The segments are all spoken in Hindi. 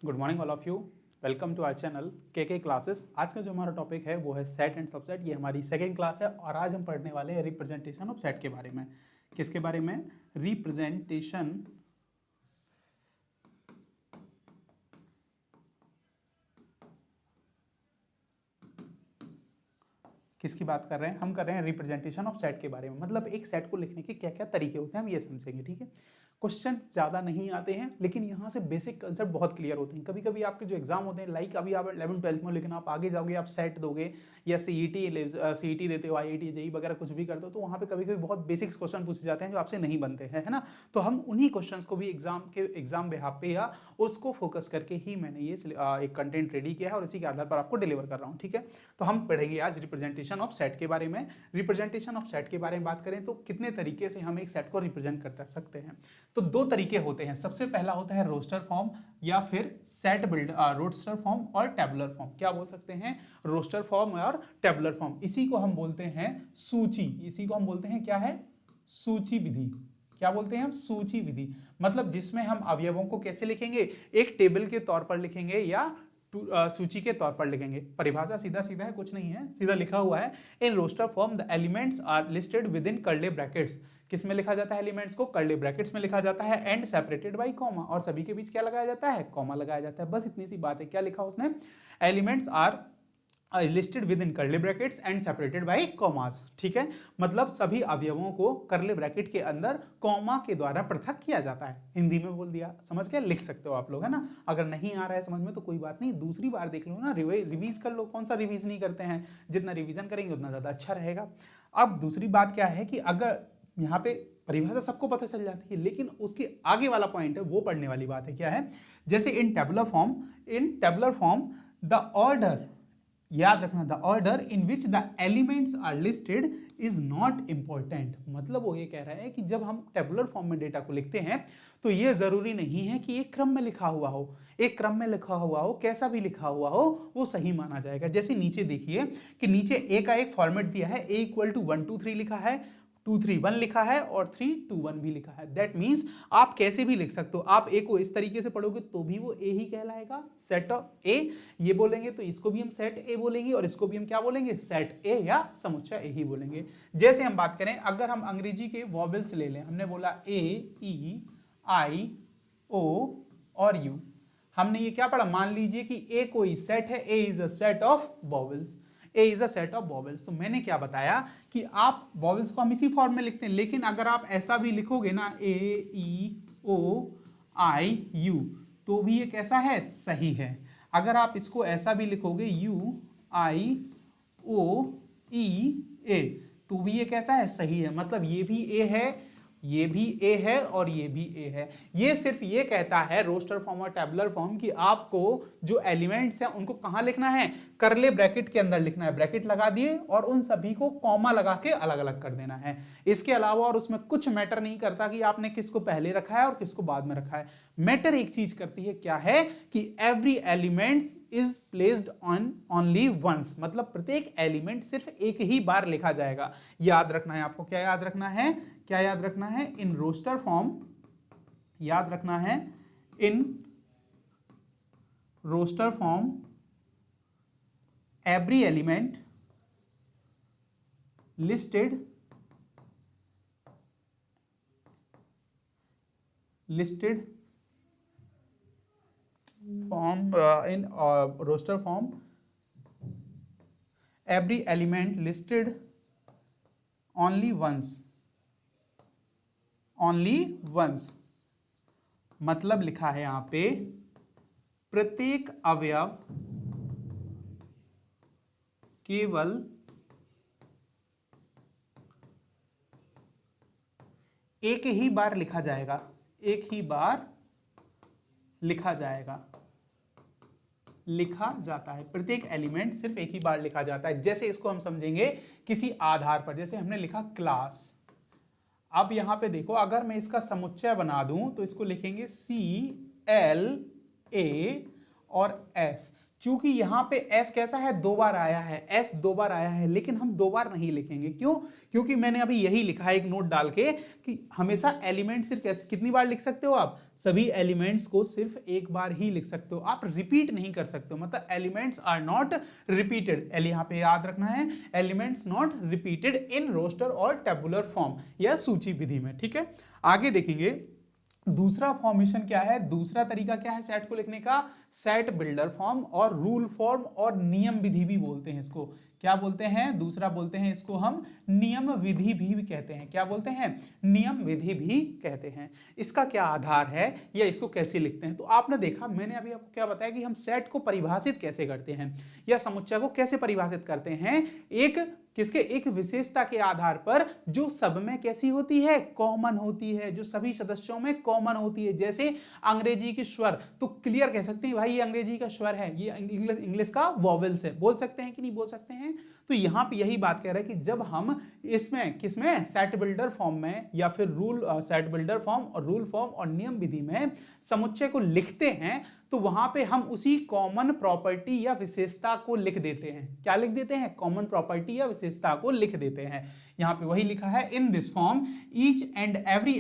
Good morning all of you. Welcome to our channel के क्लासेस। आज का जो हमारा टॉपिक है वो है सेट एंड सबसेट। ये हमारी सेकेंड क्लास है और आज हम पढ़ने वाले हैं रिप्रेजेंटेशन ऑफ सेट के बारे में। किसके बारे में? रिप्रेजेंटेशन किसकी बात कर रहे हैं? हम कर रहे हैं रिप्रेजेंटेशन ऑफ सेट के बारे में। मतलब एक सेट को लिखने के क्या क्या तरीके होते हैं हम ये समझेंगे। ठीक है, क्वेश्चन ज़्यादा नहीं आते हैं लेकिन यहाँ से बेसिक कंसेप्ट बहुत क्लियर होते हैं। कभी कभी आपके जो एग्जाम होते हैं, लाइक अभी आप 11th-12th में, लेकिन आप आगे जाओगे, आप सेट दोगे या सीईटी देते हो, आईआईटी जेई वगैरह कुछ भी करते हो, तो वहाँ पे कभी कभी बहुत बेसिक्स क्वेश्चन पूछे जाते हैं जो आपसे नहीं बनते हैं, है ना। तो हम उन्हीं क्वेश्चंस को भी एग्जाम बेहाफ पे या उसको फोकस करके ही मैंने ये एक कंटेंट रेडी किया है और इसी के आधार पर आपको डिलीवर कर रहा हूँ। ठीक है, तो हम पढ़ेंगे आज रिप्रेजेंटेशन ऑफ सेट के बारे में। रिप्रेजेंटेशन ऑफ सेट के बारे में बात करें तो कितने तरीके से हम एक सेट को रिप्रेजेंट कर सकते हैं। तो दो तरीके होते हैं। सबसे पहला होता है रोस्टर फॉर्म या फिर सेट बिल्ड रोस्टर फॉर्म और टेबुलर फॉर्म। क्या बोल सकते हैं? रोस्टर फॉर्म और टेबुलर फॉर्म। इसी को हम बोलते हैं सूची। इसी को हम बोलते हैं क्या है? सूची विधि। क्या बोलते हैं हम? सूची विधि। मतलब जिसमें हम अवयवों को कैसे लिखेंगे? एक टेबल के तौर पर लिखेंगे या सूची के तौर पर लिखेंगे। परिभाषा सीधा सीधा है, कुछ नहीं है, सीधा लिखा हुआ है। In roster form the elements are listed within curly brackets. किस में लिखा जाता है एलिमेंट्स को? कर्ली ब्रैकेट्स में लिखा जाता है। एंड सेपरेटेड बाय कॉमा, और सभी के बीच क्या लगाया जाता है? कॉमा लगाया जाता है। बस इतनी सी बात है। क्या लिखा उसने? Elements are listed within curly brackets and separated by commas. ठीक है, मतलब सभी अवयवों को कर्ली ब्रैकेट के अंदर कॉमा के द्वारा पृथक किया जाता है। हिंदी में बोल दिया, समझ के लिख सकते हो आप लोग, है ना। अगर नहीं आ रहा है समझ में तो कोई बात नहीं, दूसरी बार देख लो ना, रिवीज कर लो। कौन सा रिवीज नहीं करते हैं? जितना रिवीजन करेंगे उतना ज्यादा अच्छा रहेगा। अब दूसरी बात क्या है कि अगर यहाँ पे परिभाषा सबको पता चल जाती है, लेकिन उसके आगे वाला पॉइंट है वो पढ़ने वाली बात है। क्या है? जैसे in tabular form the order, याद रखना, the order in which the elements are listed is not important. मतलब वो ये कह रहा है कि जब हम टेबुलर फॉर्म में डेटा को लिखते हैं तो ये जरूरी नहीं है कि एक क्रम में लिखा हुआ हो। एक क्रम में लिखा हुआ हो, कैसा भी लिखा हुआ हो, वो सही माना जाएगा। जैसे नीचे देखिए कि नीचे ए का एक फॉर्मेट दिया है, ए इक्वल टू 1 2 3 लिखा है, 2 3 1 लिखा है और 3 2 1 भी लिखा है। दैट मीन्स आप कैसे भी लिख सकते हो। आप ए को इस तरीके से पढ़ोगे तो भी वो ए ही कहलाएगा, सेट ऑफ ए। ये बोलेंगे तो इसको भी हम सेट ए बोलेंगे और इसको भी हम क्या बोलेंगे? सेट ए या समुच्चय ए ही बोलेंगे। जैसे हम बात करें, अगर हम अंग्रेजी के वॉवेल्स ले लें, हमने बोला ए, ई, आई, ओ और यू। हमने ये क्या पढ़ा? मान लीजिए कि ए कोई सेट है, A is a set of vowels, A is a set of vowels. तो मैंने क्या बताया कि आप वॉवेल्स को हम इसी फॉर्म में लिखते हैं, लेकिन अगर आप ऐसा भी लिखोगे ना, ए, ई, ओ, आई, यू, तो भी ये कैसा है? सही है। अगर आप इसको ऐसा भी लिखोगे, यू, आई, ओ, ई, ए, तो भी ये कैसा है? सही है। मतलब ये भी ए है, ये भी ए है और ये भी ए है। ये सिर्फ ये कहता है रोस्टर फॉर्म और टेबुलर फॉर्म कि आपको जो एलिमेंट्स हैं उनको कहां लिखना है? कर्ली ब्रैकेट के अंदर लिखना है। ब्रैकेट लगा दिए और उन सभी को कॉमा लगा के अलग अलग कर देना है। इसके अलावा और उसमें कुछ मैटर नहीं करता कि आपने किसको पहले रखा है और किसको बाद में रखा है। मैटर एक चीज करती है, क्या है? कि every elements is placed on only once. मतलब प्रत्येक एलिमेंट सिर्फ एक ही बार लिखा जाएगा। याद रखना है आपको। क्या याद रखना है? क्या याद रखना है? इन रोस्टर फॉर्म, याद रखना है, in roster form every element listed form in roster form every element listed only once। मतलब लिखा है यहां पे प्रत्येक अवयव केवल एक ही बार लिखा जाएगा। एक ही बार लिखा जाएगा, लिखा जाता है। प्रत्येक एलिमेंट सिर्फ एक ही बार लिखा जाता है। जैसे इसको हम समझेंगे किसी आधार पर, जैसे हमने लिखा क्लास। अब यहां पे देखो, अगर मैं इसका समुच्चय बना दूं तो इसको लिखेंगे C L A और S। चूंकि यहाँ पे s कैसा है, 2 बार आया है, s 2 बार आया है, लेकिन हम 2 बार नहीं लिखेंगे। क्यों? क्योंकि मैंने अभी यही लिखा है एक नोट डाल के कि हमेशा एलिमेंट सिर्फ कैसे कितनी बार लिख सकते हो आप, सभी एलिमेंट्स को सिर्फ एक बार ही लिख सकते हो, आप रिपीट नहीं कर सकते हो। मतलब एलिमेंट्स आर नॉट रिपीटेड, यहाँ पे याद रखना है, elements not repeated in roster और टेबुलर फॉर्म या सूची विधि में। ठीक है, आगे देखेंगे दूसरा फॉर्मेशन क्या है, दूसरा तरीका क्या है सेट को लिखने का, सेट बिल्डर फॉर्म और रूल फॉर्म और नियम विधि भी बोलते हैं इसको। क्या बोलते हैं? दूसरा बोलते हैं इसको हम नियम विधि भी कहते हैं। क्या बोलते हैं? नियम विधि भी कहते हैं। इसका क्या आधार है या इसको कैसे लिखते हैं? तो आपने देखा, मैंने अभी आपको क्या बताया कि हम सेट को परिभाषित कैसे करते हैं या समुच्चय को कैसे परिभाषित करते हैं, एक किसके, एक विशेषता के आधार पर जो सब में कैसी होती है, कॉमन होती है, जो सभी सदस्यों में कॉमन होती है। जैसे अंग्रेजी के स्वर, तो क्लियर कह सकते हैं भाई ये अंग्रेजी का स्वर है, ये इंग्लिश का वॉवेल्स है, बोल सकते हैं कि नहीं बोल सकते हैं? तो यहाँ पे यही बात कह रहा है कि जब हम इसमें किसमें, सेट बिल्डर फॉर्म में या फिर सेट बिल्डर फॉर्म और रूल फॉर्म और नियम विधि में समुच्चय को लिखते हैं, तो वहां पे हम उसी कॉमन प्रॉपर्टी या विशेषता को लिख देते हैं। क्या लिख देते हैं? कॉमन प्रॉपर्टी या विशेषता को लिख देते हैं। यहां पे वही लिखा है, in this form each and every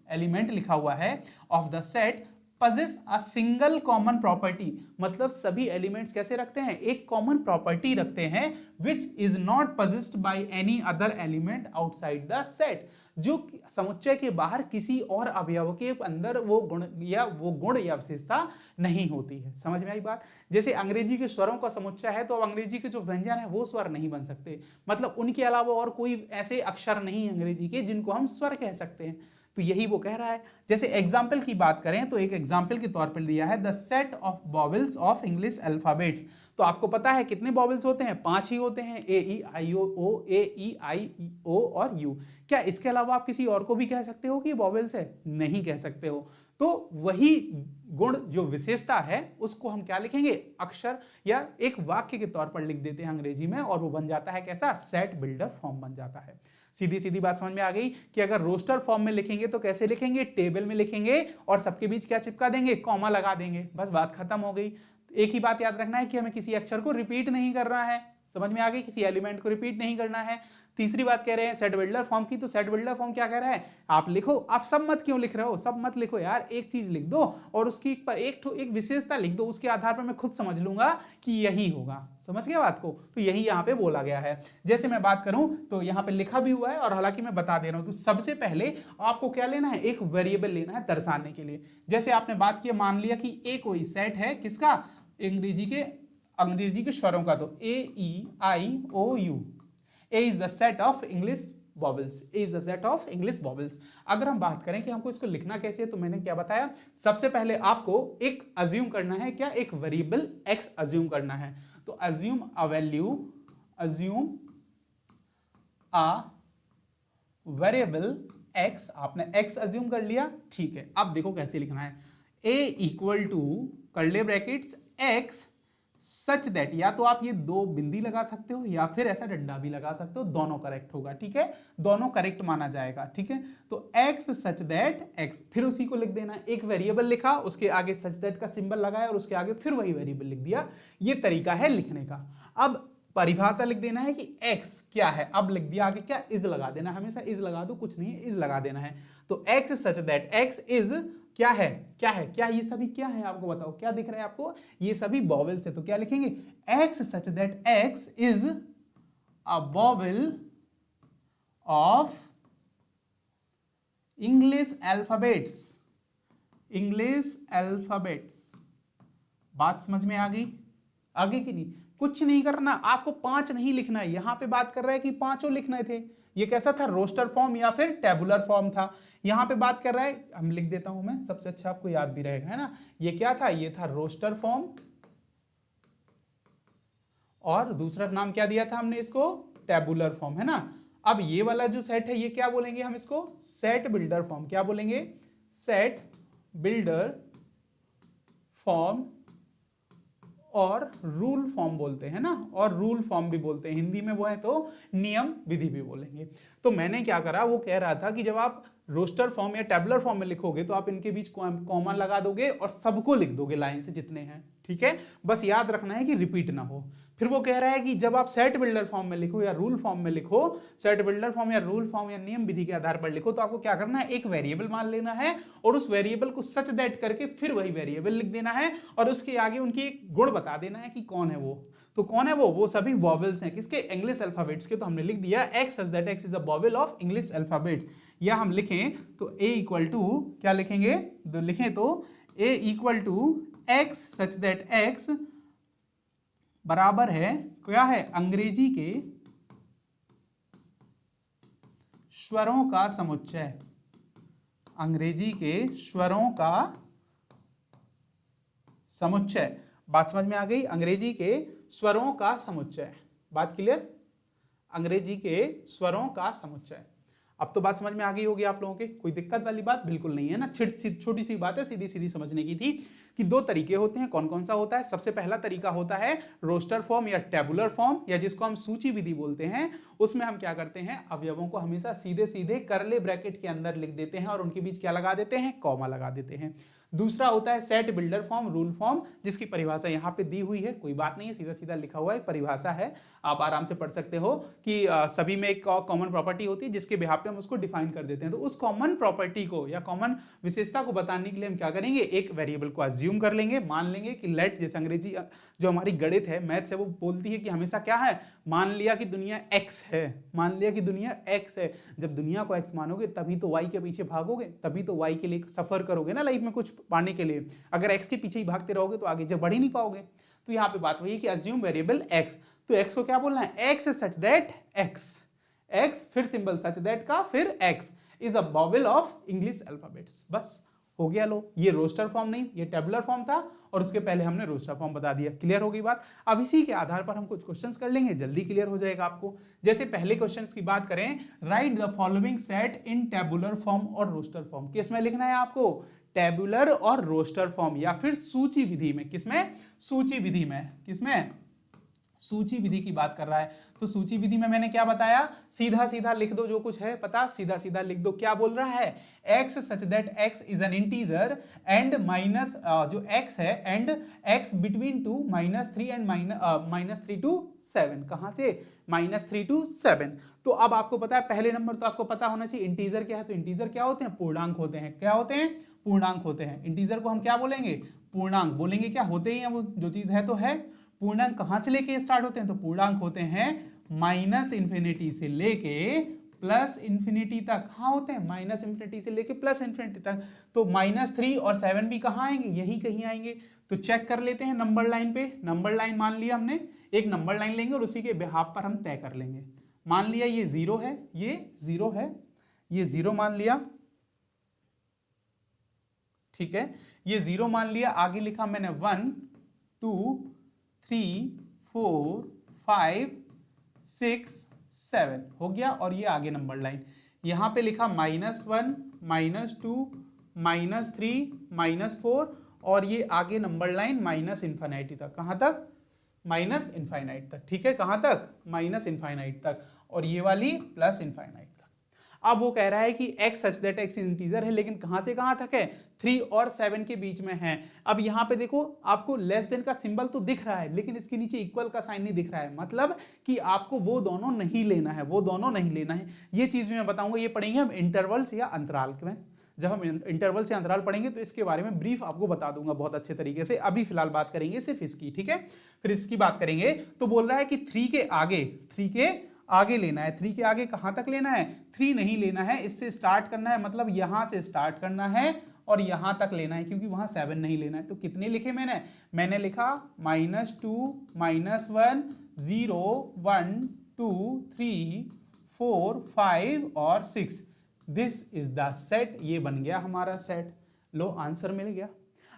element लिखा हुआ है of the set possess a single common property, मतलब सभी एलिमेंट्स कैसे रखते हैं, एक कॉमन प्रॉपर्टी रखते हैं, which is not possessed by any other element outside the set, जो समुच्चय के बाहर किसी और अवयव के अंदर वो गुण या विशेषता नहीं होती है। समझ में आई बात? जैसे अंग्रेजी के स्वरों का समुच्चय है, तो अब अंग्रेजी के जो व्यंजन है वो स्वर नहीं बन सकते, मतलब उनके अलावा और कोई ऐसे अक्षर नहीं है अंग्रेजी के जिनको हम स्वर कह सकते हैं। तो यही वो कह रहा है। जैसे एग्जाम्पल की बात करें तो एक एग्जाम्पल के तौर पर दिया है, the set of vowels of English alphabets. तो आपको पता है कितने वॉवेल्स होते हैं? 5 ही होते हैं, ए ई आई ओ, ए ई आई ओ और यू। क्या इसके अलावा आप किसी और को भी कह सकते हो कि वॉवेल्स है? नहीं कह सकते हो। तो वही गुण जो विशेषता है उसको हम क्या लिखेंगे, अक्षर या एक वाक्य के तौर पर लिख देते हैं अंग्रेजी में, और वो बन जाता है कैसा, सेट बिल्डर फॉर्म बन जाता है। सीधी सीधी बात समझ में आ गई कि अगर रोस्टर फॉर्म में लिखेंगे तो कैसे लिखेंगे, टेबल में लिखेंगे और सबके बीच क्या चिपका देंगे, कॉमा लगा देंगे, बस बात खत्म हो गई। एक ही बात याद रखना है कि हमें किसी अक्षर को रिपीट नहीं करना है। समझ में आ गई? किसी एलिमेंट को रिपीट नहीं करना है। तीसरी बात कह रहे हैं सेट बिल्डर फॉर्म की, तो सेट बिल्डर फॉर्म क्या कह रहा है, आप लिखो, आप सब मत क्यों लिख रहे हो, सब मत लिखो यार, एक चीज लिख दो और उसकी पर एक विशेषता लिख दो, उसके आधार पर मैं खुद समझ लूंगा कि यही होगा। समझ गया बात को? तो यही यहाँ पे बोला गया है। जैसे मैं बात करूं तो यहाँ पे लिखा भी हुआ है और हालांकि मैं बता दे रहा हूं। तो सबसे पहले आपको क्या लेना है, एक वेरिएबल लेना है दर्शाने के लिए। जैसे आपने बात की, मान लिया कि ए कोई सेट है किसका, अंग्रेजी के स्वरों का, तो ए ई आई ओ you, A is the set of English vowels, A is the set of English vowels। अगर हम बात करें कि हमको इसको लिखना कैसे है, तो मैंने क्या बताया, सबसे पहले आपको एक अज्यूम करना है, क्या, एक वेरिएबल x अज्यूम करना है। तो assume a value, assume a variable x, आपने x अज्यूम कर लिया, ठीक है। अब देखो कैसे लिखना है, a equal to curly brackets x such that, या तो आप ये 2 बिंदी लगा सकते हो या फिर ऐसा डंडा भी लगा सकते हो, दोनों करेक्ट होगा, ठीक है, दोनों करेक्ट माना जाएगा, ठीक है। तो x सच दैट x, फिर उसी को लिख देना, एक वेरिएबल लिखा, उसके आगे सच दैट का सिंबल लगाया और उसके आगे फिर वही वेरिएबल लिख दिया। ये तरीका है लिखने का। अब परिभाषा लिख देना है कि x क्या है, अब लिख दिया, आगे क्या, इज लगा देना, हमेशा इज लगा दो, कुछ नहीं है, इज लगा देना है। तो x such that x is क्या है, क्या है, क्या ये सभी क्या है, आपको बताओ, क्या दिख रहा है आपको, ये सभी वॉवेल्स है। तो क्या लिखेंगे, x such that x is a vowel of English alphabets, English alphabets. बात समझ में आ गई? आगे की नहीं, कुछ नहीं करना, आपको 5 नहीं लिखना है। यहां पे बात कर रहा है कि 5 लिखने थे। ये कैसा था, रोस्टर फॉर्म या फिर टेबुलर फॉर्म था। यहां पे बात कर रहा है, हम लिख देता हूं मैं, सबसे अच्छा आपको याद भी रहेगा, है ना। ये क्या था, ये था रोस्टर फॉर्म, और दूसरा नाम क्या दिया था हमने इसको, टेबुलर फॉर्म, है ना। अब ये वाला जो सेट है ये क्या बोलेंगे हम इसको, सेट बिल्डर फॉर्म। क्या बोलेंगे, सेट बिल्डर फॉर्म और रूल फॉर्म बोलते हैं ना, और रूल फॉर्म भी बोलते हैं, हिंदी में वो है तो नियम विधि भी बोलेंगे। तो मैंने क्या करा, वो कह रहा था कि जब आप रोस्टर फॉर्म या टेबुलर फॉर्म में लिखोगे तो आप इनके बीच कॉमा लगा दोगे और सबको लिख दोगे लाइन से जितने हैं, ठीक है। बस याद रखना है कि रिपीट ना हो। फिर वो कह रहा है कि जब आप सेट बिल्डर फॉर्म में लिखो या रूल फॉर्म में लिखो, सेट बिल्डर फॉर्म या रूल फॉर्म या नियम विधि के आधार पर लिखो, तो आपको क्या करना है, एक वेरिएबल मान लेना है और उस वेरिएबल को सच दैट करके फिर वही वेरिएबल लिख देना है और उसके आगे उनकी एक गुण बता देना है कि कौन है वो। तो कौन है वो सभी वॉवेल्स हैं, किसके, इंग्लिश अल्फाबेट्स के। तो हमने लिख दिया x such that x is a vowel of English alphabets. या हम लिखें तो a इक्वल टू क्या लिखेंगे, तो लिखें तो a equal to x such that x बराबर है क्या है, अंग्रेजी के स्वरों का समुच्चय, अंग्रेजी के स्वरों का समुच्चय। बात समझ में आ गई, अंग्रेजी के स्वरों का समुच्चय, बात क्लियर, अंग्रेजी के स्वरों का समुच्चय। अब तो बात समझ में आ गई होगी आप लोगों के, कोई दिक्कत वाली बात बिल्कुल नहीं है ना, छोटी सी बात है, सीधी सीधी समझने की थी कि दो तरीके होते हैं। कौन कौन सा होता है, सबसे पहला तरीका होता है रोस्टर फॉर्म या टेबुलर फॉर्म या जिसको हम सूची विधि बोलते हैं। उसमें हम क्या करते हैं, अवयवों को हमेशा सीधे सीधे करले ब्रैकेट के अंदर लिख देते हैं और उनके बीच क्या लगा देते हैं, कॉमा लगा देते हैं। दूसरा होता है set builder form, rule form, जिसकी परिभाषा यहाँ पे दी हुई है, कोई बात नहीं है, सीधा सीधा लिखा हुआ है, परिभाषा है, आप आराम से पढ़ सकते हो कि सभी में एक कॉमन प्रॉपर्टी होती है जिसके बिहाफ पे हम उसको डिफाइन कर देते हैं। तो उस कॉमन प्रॉपर्टी को या कॉमन विशेषता को बताने के लिए हम क्या करेंगे, एक वेरिएबल को अज्यूम कर लेंगे, मान लेंगे कि लेट, जैसे अंग्रेजी जो हमारी गणित है, मैथ्स है, वो बोलती है कि हमेशा क्या है, मान लिया कि दुनिया x है, मान लिया कि दुनिया x है। जब दुनिया को x मानोगे तभी तो y के पीछे भागोगे, तभी तो y के लिए सफर करोगे ना लाइफ में कुछ पाने के लिए। अगर x के पीछे ही भागते रहोगे तो आगे जब बढ़ ही नहीं पाओगे। तो यहाँ पे बात वही है कि अज्यूम वेरिएबल x, तो x को क्या बोलना है, x सच दैट x फिर सिंबल सच दैट का फिर x is a vowel of English alphabets. बस हो गया, लो, ये रोस्टर फॉर्म नहीं, ये टेबुलर फॉर्म था और उसके पहले हमने रोस्टर फॉर्म बता दिया। क्लियर हो गई बात। अब इसी के आधार पर हम कुछ क्वेश्चंस कर लेंगे, जल्दी क्लियर हो जाएगा आपको। जैसे पहले क्वेश्चंस की बात करें, right the following set in tabular form और रोस्टर फॉर्म। किसमें लिखना है आपको, टेबुलर और रोस्टर फॉर्म या फिर सूची विधि में। किसमें, सूची विधि में, किसमें, सूची विधि की बात कर रहा है। तो सूची विधि में मैंने क्या बताया, सीधा सीधा लिख दो, जो कुछ है पता सीधा सीधा लिख दो। क्या बोल रहा है, x such that x is an integer and minus जो x है and x between two -3 and -3 to 7। कहां से, -3 to 7। तो अब आपको पता है, पहले नंबर तो आपको पता होना चाहिए इंटीजर क्या है। तो इंटीजर क्या होते हैं, पूर्णांक होते हैं। क्या होते हैं, पूर्णांक होते हैं। इंटीजर को हम क्या बोलेंगे, पूर्णांक बोलेंगे। क्या होते ही हैं वो, जो चीज है तो है। पूर्णांक कहां से लेके स्टार्ट होते हैं, तो पूर्णांक होते हैं -∞ से लेके +∞ तक। कहां होते हैं, -∞ से लेके +∞ तक। तो -3 और 7 भी कहां आएंगे, यहीं कहीं आएंगे। तो चेक कर लेते हैं नंबर लाइन पे। नंबर लाइन मान लिया हमने, एक नंबर लाइन लेंगे और उसी के बिहाफ पर हम तय कर लेंगे। मान लिया ये 0 है, ये 0 है, ये 0 मान लिया, ठीक है, ये 0 मान लिया। आगे लिखा मैंने 1 2 3 4 5 6 7 हो गया। और ये आगे नंबर लाइन, यहां पे लिखा -1 -2 -3 -4 और ये आगे नंबर लाइन -∞ तक। कहां तक, -∞ तक, ठीक है, कहां तक, -∞ तक। और ये वाली +∞ तक। अब वो कह रहा है कि x such that x integer है, लेकिन कहां से कहां तक है, 3 और 7 के बीच में है। अब यहां पे देखो, आपको लेस देन का सिंबल तो दिख रहा है, लेकिन इसके नीचे इक्वल का साइन नहीं दिख रहा है। मतलब कि आपको वो दोनों नहीं लेना है, वो दोनों नहीं लेना है। ये चीज भी मैं बताऊंगा, ये पढ़ेंगे हम इंटरवल्स या अंतराल में। जब हम इंटरवल से अंतराल पढ़ेंगे तो इसके बारे में ब्रीफ आपको बता दूंगा बहुत अच्छे तरीके से। अभी फिलहाल बात करेंगे सिर्फ इसकी, ठीक है। फिर इसकी बात करेंगे तो बोल रहा है कि 3 के आगे लेना है। 3 के आगे कहां तक लेना है, 3 नहीं लेना है, इससे स्टार्ट करना है, मतलब यहां से स्टार्ट करना है और यहां तक लेना है, क्योंकि वहां 7 नहीं लेना है। तो कितने लिखे मैंने लिखा -2 -1 0 1 2 3 4 5 और 6। दिस इज द सेट, ये बन गया हमारा सेट। लो, आंसर मिल गया।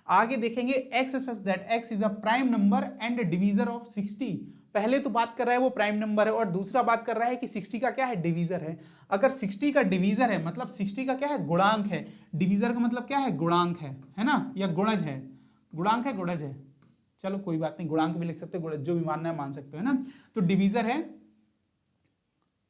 आगे देखेंगे x such that x is a prime number and divisor of 60। पहले तो बात कर रहा है वो प्राइम नंबर है और दूसरा बात कर रहा है कि 60 का क्या है, डिवीजर है। अगर 60 का डिवीजर है मतलब 60 का क्या है, गुणांक है। डिवीजर का मतलब क्या है, गुणांक है ना, या गुणज है। गुणांक है, गुणज है, चलो कोई बात नहीं, गुणांक भी लिख सकते हो, जो भी मानना है मान सकते हो, है ना। तो डिवीजर है,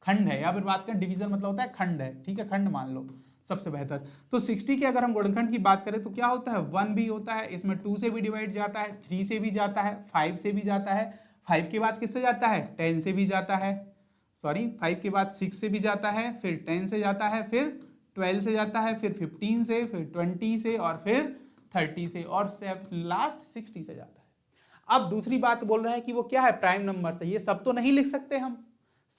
खंड है, या फिर बात करें डिवीजर मतलब होता है खंड है, ठीक है, खंड मान लो। सबसे बेहतर। तो 60 के अगर हम गुणनखंड की बात करें तो क्या होता है, 1 भी होता है, इसमें 2 से भी डिवाइड जाता है, 3 से भी जाता है, 5 से भी जाता है, 5 के बाद किससे जाता है, 10 से भी जाता है, सॉरी 5 के बाद 6 से भी जाता है, फिर 10 से जाता है, फिर 12 से जाता है, फिर 15 से, फिर 20 से, और फिर 30 से, और लास्ट 60 से जाता है। अब दूसरी बात बोल रहा है कि वो क्या है, प्राइम नंबर से। ये सब तो नहीं लिख सकते हम,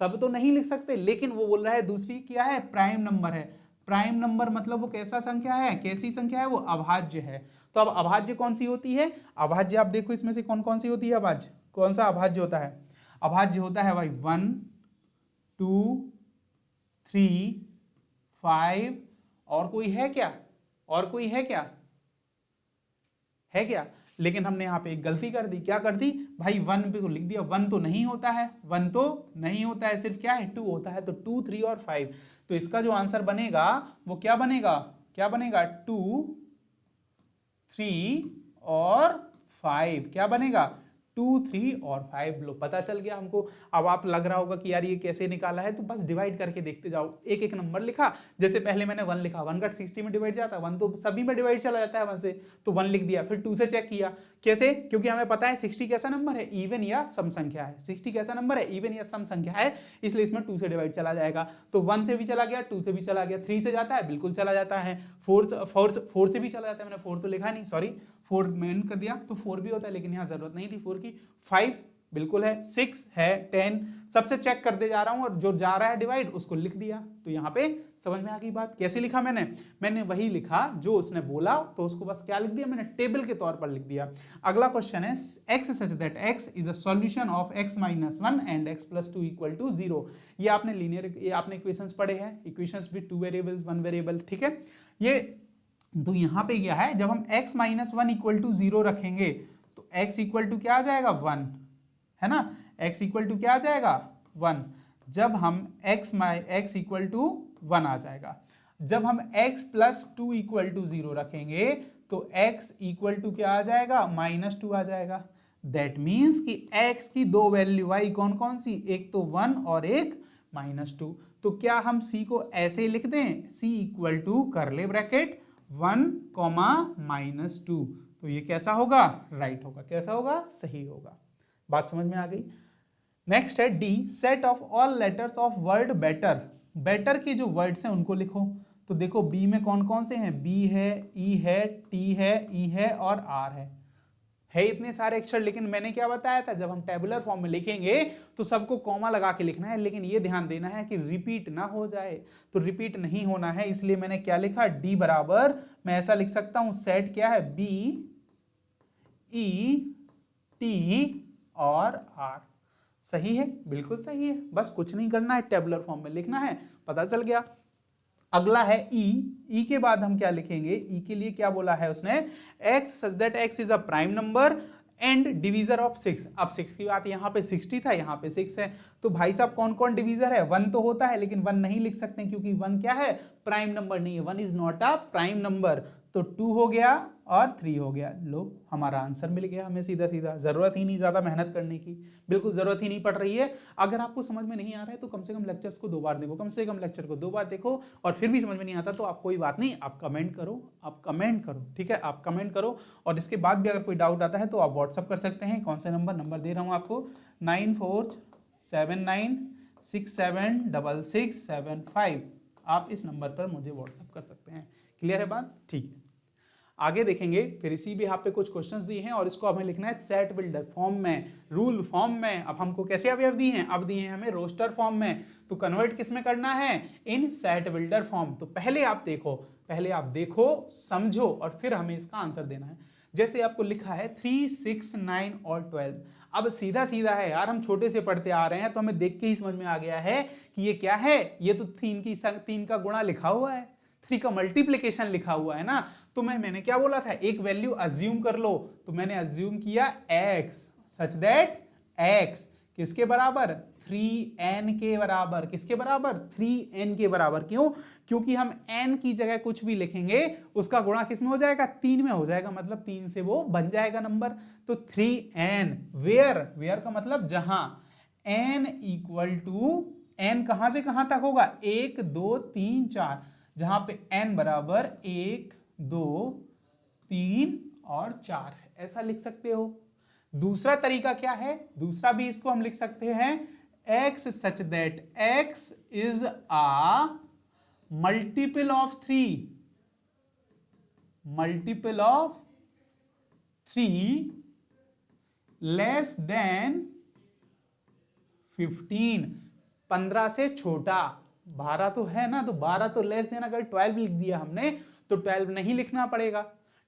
सब तो नहीं लिख सकते, लेकिन वो बोल रहा है दूसरी क्या है, प्राइम नंबर है। प्राइम नंबर मतलब वो कैसा संख्या है, कैसी संख्या है, वो अभाज्य है। तो अब अभाज्य कौन सी होती है, अभाज्य आप देखो इसमें से कौन कौन सी होती है अभाज्य, कौन सा अभाज्य होता है, अभाज्य होता है भाई 1 2 3 5, और कोई है क्या, और कोई है क्या, है क्या। लेकिन हमने यहाँ पे एक गलती कर दी, क्या कर दी भाई, 1 पे को लिख दिया, 1 तो नहीं होता है, 1 तो नहीं होता है, सिर्फ क्या है 2 होता है। तो 2 3 और 5, तो इसका जो आंसर बनेगा वो क्या बनेगा, क्या बनेगा, 2 3 और 5, क्या बनेगा 2 3 और 5। लो पता चल गया हमको। अब आप लग रहा होगा कि यार ये कैसे निकाला है, तो बस डिवाइड करके देखते जाओ, एक एक नंबर लिखा। जैसे पहले मैंने 1 लिखा, 1 का 60 में डिवाइड जाता है, 1 तो सभी में डिवाइड चला जाता है 1 से, तो 1 लिख दिया। फिर 2 से चेक किया, कैसे, क्योंकि हमें पता है 60 कैसा नंबर है, इवन या सम संख्या है, 60 कैसा नंबर है, इवन या सम संख्या है, इसलिए इसमें 2 से डिवाइड चला जाएगा। तो 1 से भी चला गया, 2 से भी चला गया, 3 से जाता है, बिल्कुल चला जाता है, 4 से भी चला जाता है, मैंने 4 तो लिखा नहीं, सॉरी 4 मेन कर दिया, तो 4 भी होता है, लेकिन यहाँ जरूरत नहीं थी 4 की। 5 बिल्कुल है, 6 है, 10 सबसे चेक करते जा रहा हूं, और जो जा रहा है डिवाइड उसको लिख दिया। तो यहाँ पे समझ में आ गई बात। कैसे लिखा मैंने वही लिखा जो उसने बोला, तो उसको बस क्या लिख दिया मैंने, टेबल के तौर पर लिख दिया। अगला क्वेश्चन है, x such that x is a solution of x minus 1 and x plus 2 equal to 0। ये आपने लीनियर, ये आपने इक्वेशंस पढ़े हैं, इक्वेशंस विद 2 वेरिएबल्स 1 वेरिएबल, ठीक है। ये तो यहाँ पे क्या है, जब हम x माइनस 1 इक्वल टू 0 रखेंगे तो x इक्वल टू क्या आ जाएगा 1, है ना, x इक्वल टू क्या आ जाएगा 1। जब हम x इक्वल टू 1 आ जाएगा। जब हम x प्लस 2 इक्वल टू 0 रखेंगे तो x इक्वल टू क्या आ जाएगा, -2 आ जाएगा। दैट मीन्स कि x की दो वैल्यू आई, कौन कौन सी, एक तो 1 और एक -2। तो क्या हम c को ऐसे लिख दें, c इक्वल टू करले ब्रैकेट 1, -2, तो ये कैसा होगा, राइट होगा, कैसा होगा, सही होगा। बात समझ में आ गई। नेक्स्ट है D, set of all letters of word better. Better के जो वर्ड्स हैं उनको लिखो। तो देखो बी में कौन कौन से हैं, बी है, ई है, टी है, ई है और आर है इतने सारे अक्षर। लेकिन मैंने क्या बताया था, जब हम टेबुलर फॉर्म में लिखेंगे तो सबको कॉमा लगा के लिखना है, लेकिन ये ध्यान देना है कि रिपीट ना हो जाए, तो रिपीट नहीं होना है, इसलिए मैंने क्या लिखा, डी बराबर, मैं ऐसा लिख सकता हूं, सेट क्या है, बी ई टी और आर। सही है, बिल्कुल सही है, बस कुछ नहीं करना है, टेबुलर फॉर्म में लिखना है, पता चल गया। अगला है ई के बाद हम क्या लिखेंगे, ई के लिए क्या बोला है उसने, x such that x is a prime number and divisor of 6। अब 6 की बात, यहाँ पे 60 था, यहाँ पे 6 है, तो भाई साहब कौन कौन डिवीजर है, 1 तो होता है, लेकिन 1 नहीं लिख सकते क्योंकि 1 क्या है, प्राइम नंबर नहीं है, 1 is not a prime number. तो 2 हो गया और 3 हो गया। लो हमारा आंसर मिल गया हमें सीधा सीधा, जरूरत ही नहीं ज्यादा मेहनत करने की, बिल्कुल जरूरत ही नहीं पड़ रही है। अगर आपको समझ में नहीं आ रहा है तो कम से कम लेक्चर्स को 2 बार देखो, कम से कम लेक्चर को 2 बार देखो, और फिर भी समझ में नहीं आता तो आप कोई बात नहीं, आप कमेंट करो, आप कमेंट करो, ठीक है, आप कमेंट करो। और इसके बाद भी अगर कोई डाउट आता है तो आप व्हाट्सअप कर सकते हैं। कौन से नंबर दे रहा हूँ आपको, 9479676675। आप इस नंबर पर मुझे व्हाट्सअप कर सकते हैं। क्लियर है बात, ठीक है। आगे देखेंगे, फिर इसी भी यहाँ पे कुछ क्वेश्चंस दिए हैं और इसको हमें लिखना है सेट बिल्डर फॉर्म में, रूल फॉर्म में। अब हमको कैसे अवयव दिए हैं, अब दिए हैं हमें रोस्टर फॉर्म में, तो कन्वर्ट किस में करना है, इन सेट बिल्डर फॉर्म। तो पहले आप देखो समझो और फिर हमें इसका आंसर देना है। जैसे आपको लिखा है 3, 6, 9 और 12। अब सीधा सीधा है यार, हम छोटे से पढ़ते आ रहे हैं तो हमें देख के ही समझ में आ गया है कि ये क्या है, ये तो 3 का गुणा लिखा हुआ है, 3 का मल्टीप्लीकेशन लिखा हुआ है ना। तो मैंने क्या बोला था, एक वैल्यू अज्यूम कर लो, तो मैंने अज्यूम किया x सच दैट x किसके बराबर, 3n के बराबर, किसके बराबर, 3n के बराबर। क्यों, क्योंकि हम n की जगह कुछ भी लिखेंगे उसका गुणा किस में हो जाएगा, 3 में हो जाएगा, मतलब 3 से वो बन जाएगा नंबर। तो 3n वेयर का मतलब जहां, n इक्वल टू n कहां से कहां तक होगा, 1 2 3 4, जहां पे n बराबर 1, 2, 3 और 4 है, ऐसा लिख सकते हो। दूसरा तरीका क्या है, दूसरा भी इसको हम लिख सकते हैं x such that x is a multiple of 3, multiple of 3 less than 15, 15 से छोटा। 12 तो है ना, तो 12 तो लेस देन, अगर 12 लिख दिया हमने तो 12 नहीं लिखना पड़ेगा,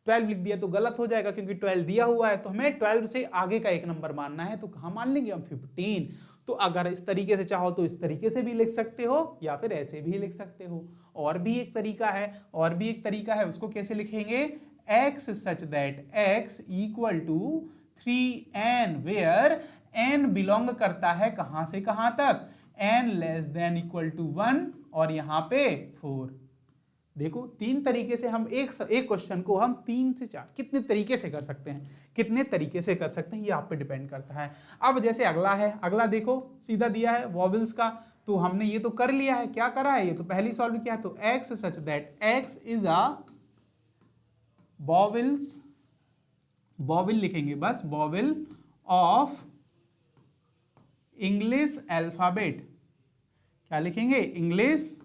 12 लिख दिया तो गलत हो जाएगा क्योंकि 12 दिया हुआ है, तो हमें 12 से आगे का एक नंबर मानना है, तो कहां मान लेंगे हम 15। तो अगर इस तरीके से चाहो तो इस तरीके से भी लिख सकते हो या फिर ऐसे भी लिख सकते हो। और भी एक तरीका है, और भी एक तरीका है, उसको कैसे लिखेंगे, x such that x equal to 3n where n belong करता है कहां से कहां तक, n less than equal to 1 और यहां पे 4। देखो तीन तरीके से हम एक क्वेश्चन को हम 3 से 4 कितने तरीके से कर सकते हैं, कितने तरीके से कर सकते हैं ये आप पे डिपेंड करता है। अब जैसे अगला है, अगला देखो सीधा दिया है वॉवेल्स का, तो हमने ये तो कर लिया है, क्या करा है, ये तो पहले सॉल्व किया है, तो x such that x is a vowels, vowel लिखेंगे बस, वॉवेल ऑफ इंग्लिश अल्फाबेट, क्या लिखेंगे, इंग्लिश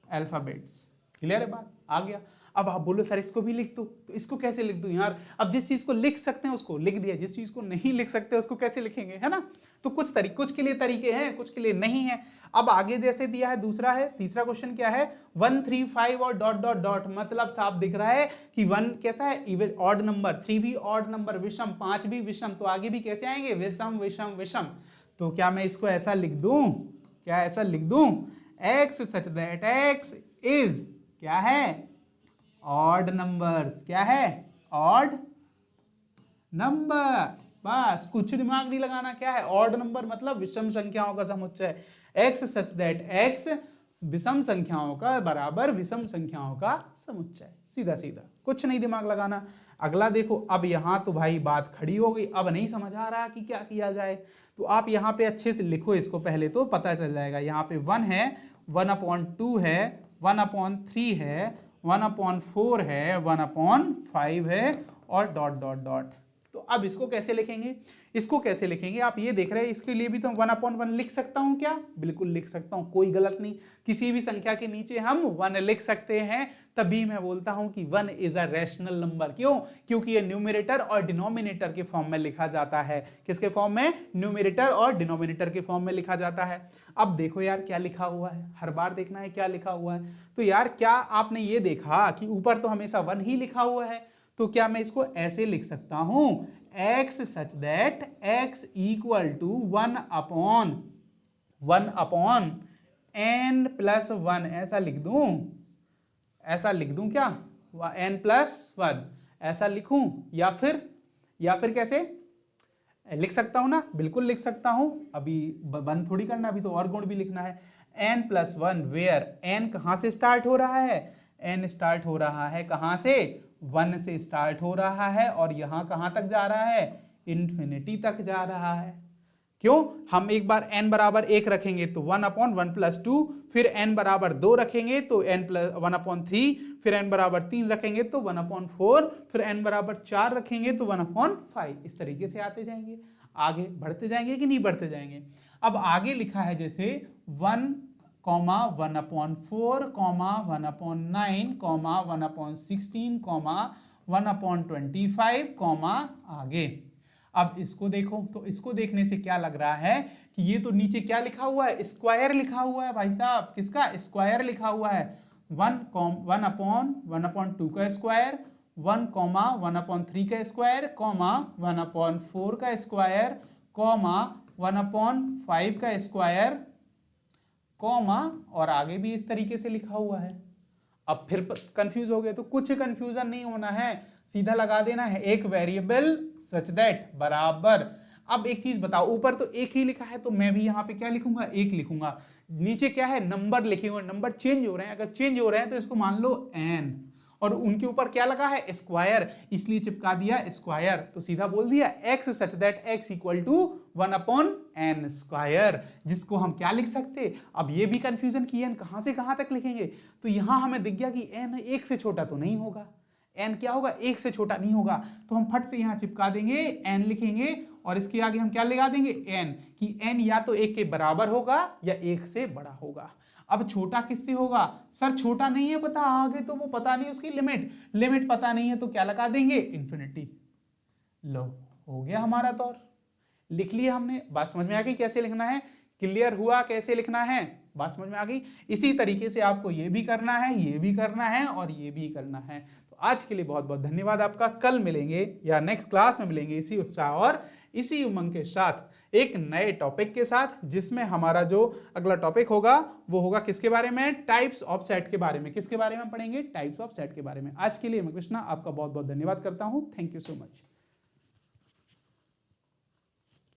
अल्फाबेट्स। क्लियर है बात, आ गया। अब आप बोलो सर इसको भी लिख दो, तो इसको कैसे लिख दूं यार, अब जिस चीज को लिख सकते हैं उसको लिख दिया, जिस चीज को नहीं लिख सकते उसको कैसे लिखेंगे, है ना। तो कुछ के लिए तरीके हैं, कुछ के लिए नहीं है। अब आगे जैसे दिया है, दूसरा है, तीसरा क्वेश्चन क्या है, 1, 3, 5 और डॉट डॉट डॉट, मतलब साफ दिख रहा है कि 1 कैसा है, इवन ऑड नंबर, 3 भी ऑड नंबर, विषम, 5 भी विषम, तो आगे भी कैसे आएंगे, विषम विषम विषम। तो क्या मैं इसको ऐसा लिख दूं, क्या ऐसा लिख दूं, x such that x is क्या है, ऑड नंबर्स, क्या है, ऑड नंबर, बस कुछ दिमाग नहीं लगाना, क्या है, ऑड नंबर मतलब विषम संख्याओं का समुच्चय, x सच दैट x विषम संख्याओं का बराबर विषम संख्याओं का समुच्चय, सीधा सीधा, कुछ नहीं दिमाग लगाना। अगला देखो, अब यहां तो भाई बात खड़ी हो गई, अब नहीं समझ आ रहा कि क्या किया जाए, तो आप यहाँ पे अच्छे से लिखो इसको, पहले तो पता चल जाएगा। यहाँ पे 1 है, 1/2 है, 1/3 है, 1/4 है, 1/5 है और डॉट डॉट डॉट। तो अब इसको कैसे लिखेंगे, इसको कैसे लिखेंगे, आप ये देख रहे हैं, इसके लिए भी तो 1/1 लिख सकता हूं क्या, बिल्कुल लिख सकता हूं, कोई गलत नहीं, किसी भी संख्या के नीचे हम 1 लिख सकते हैं, तभी मैं बोलता हूं कि 1 इज अ रैशनल नंबर। क्यों, क्योंकि ये न्यूमरेटर और डिनोमिनेटर के फॉर्म में लिखा जाता है, किसके फॉर्म में, न्यूमरेटर और डिनोमिनेटर के फॉर्म में लिखा जाता है। अब देखो यार क्या लिखा हुआ है, हर बार देखना है क्या लिखा हुआ है, तो यार क्या आपने ये देखा कि ऊपर तो हमेशा 1 ही लिखा हुआ है, तो क्या मैं इसको ऐसे लिख सकता हूं, x such that x equal to 1/n+1, ऐसा लिख दूं, ऐसा लिख दूं क्या, n+1 ऐसा लिखूं, या फिर कैसे लिख सकता हूं ना, बिल्कुल लिख सकता हूं, अभी बंद थोड़ी करना, अभी तो और गुण भी लिखना है। n+1 वेयर n कहां से स्टार्ट हो रहा है, n स्टार्ट हो रहा है कहां से, 1 से स्टार्ट हो रहा है और यहां कहां तक जा रहा है, इंफिनिटी तक जा रहा है। क्यों, हम एक बार n बराबर 1 रखेंगे तो 1/1+2, फिर n बराबर 2 रखेंगे तो n+1/3, फिर n बराबर 3 रखेंगे तो 1/4, फिर n बराबर 4 रखेंगे तो 1/5, इस तरीके से आते जाएंगे, आगे बढ़ते जाएंगे कि नहीं बढ़ते जाएंगे। अब आगे लिखा है जैसे 1, 1/4, 1/9, 1/16, 1/25, आगे। अब इसको देखो, तो इसको देखने से क्या लग रहा है कि ये तो नीचे क्या लिखा हुआ है, स्क्वायर लिखा हुआ है भाई साहब, किसका, स्क्वायर लिखा हुआ है, 1/1/2 का स्क्वायर, 1/1/3 का स्क्वायर, 1/4 का स्क्वायर, 1/5 का स्क्वायर, और आगे भी इस तरीके से लिखा हुआ है। अब फिर कंफ्यूज हो गए, तो कुछ कंफ्यूजन नहीं होना है, सीधा लगा देना है, एक वेरिएबल सच दैट बराबर। अब एक चीज बताओ, ऊपर तो एक ही लिखा है, तो मैं भी यहाँ पे क्या लिखूंगा, एक लिखूंगा, नीचे क्या है, नंबर लिखे हुए, नंबर चेंज हो रहे हैं, अगर चेंज हो रहे हैं तो इसको मान लो n, और उनके ऊपर क्या लगा है, स्क्वायर, इसलिए चिपका दिया स्क्वायर। तो सीधा बोल दिया x such that x equal to 1/n square, जिसको हम क्या लिख सकते। अब ये भी कंफ्यूजन की n कहां से कहां तक लिखेंगे, तो यहां हमें दिख गया कि n 1 से छोटा तो नहीं होगा, n क्या होगा, 1 से छोटा नहीं होगा, तो हम फट से यहां चिपका देंगे n लिखेंगे और इसके आगे हम क्या लगा देंगे n, कि n या तो 1 के बराबर होगा या 1 से बड़ा होगा। अब छोटा किससे होगा, सर छोटा नहीं है पता, आगे तो वो पता नहीं उसकी लिमिट पता नहीं है, तो क्या लगा देंगे इंफिनिटी। लो हो गया हमारा तौर, लिख लिया हमने। बात समझ में आ गई कैसे लिखना है, क्लियर हुआ कैसे लिखना है, बात समझ में आ गई। इसी तरीके से आपको ये भी करना है, ये भी करना है और ये भी करना है। तो आज के लिए बहुत बहुत धन्यवाद आपका। कल मिलेंगे या नेक्स्ट क्लास में मिलेंगे इसी उत्साह और इसी उमंग के साथ एक नए टॉपिक के साथ, जिसमें हमारा जो अगला टॉपिक होगा वो होगा किसके बारे में, टाइप्स ऑफ सेट के बारे में। किसके बारे में पढ़ेंगे, टाइप्स ऑफ सेट के बारे में। आज के लिए मैं कृष्णा आपका बहुत बहुत धन्यवाद करता हूं। Thank you so much.